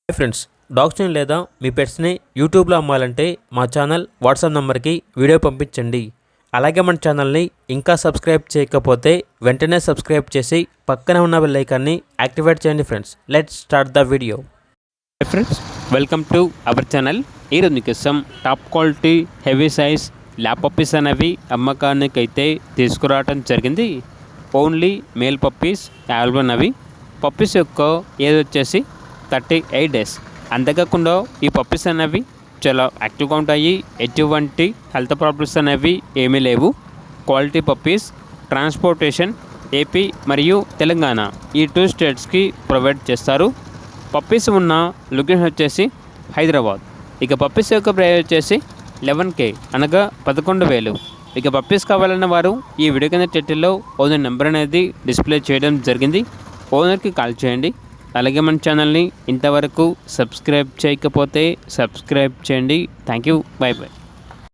Hi friends, డాగ్స్ని లేదా మీ పెట్స్ని యూట్యూబ్లో అమ్మాలంటే మా ఛానల్ వాట్సాప్ నెంబర్కి వీడియో పంపించండి. అలాగే మన ఛానల్ని ఇంకా సబ్స్క్రైబ్ చేయకపోతే వెంటనే సబ్స్క్రైబ్ చేసి పక్కనే ఉన్న బెల్ ఐకాన్ని యాక్టివేట్ చేయండి. Friends, let's start the video. Hi friends, welcome to our channel. ఈరోజు మీకోసం top quality heavy size lab puppies అనేవి అమ్మకానికి అయితే తీసుకురావడం జరిగింది. ఓన్లీ మేల్ పప్పీస్ అవైలబుల్ అవి. పప్పీస్ యొక్క ఏజ్ వచ్చేసి 38 డేస్. అంతేకాకుండా ఈ పప్పీస్ అనేవి చాలా యాక్టివ్గా ఉంటాయి. ఎటువంటి హెల్త్ ప్రాబ్లమ్స్ అనేవి ఏమీ లేవు. Quality puppies. ట్రాన్స్పోర్టేషన్ ఏపీ మరియు తెలంగాణ ఈ 2 స్టేట్స్కి ప్రొవైడ్ చేస్తారు. పప్పీస్ ఉన్న లొకేషన్ వచ్చేసి హైదరాబాద్. ఇక పప్పీస్ యొక్క ప్రైస్ వచ్చేసి 11K అనగా 11,000. ఇక పప్పీస్ కావాలన్న వారు ఈ వీడియో కింద టైటిల్లో ఓనర్ నెంబర్ అనేది డిస్ప్లే చేయడం జరిగింది. ఓనర్కి కాల్ చేయండి. అలాగే మన ఛానల్ని ఇంతవరకు సబ్స్క్రైబ్ చేయకపోతే సబ్స్క్రైబ్ చేయండి. Thank you. By by.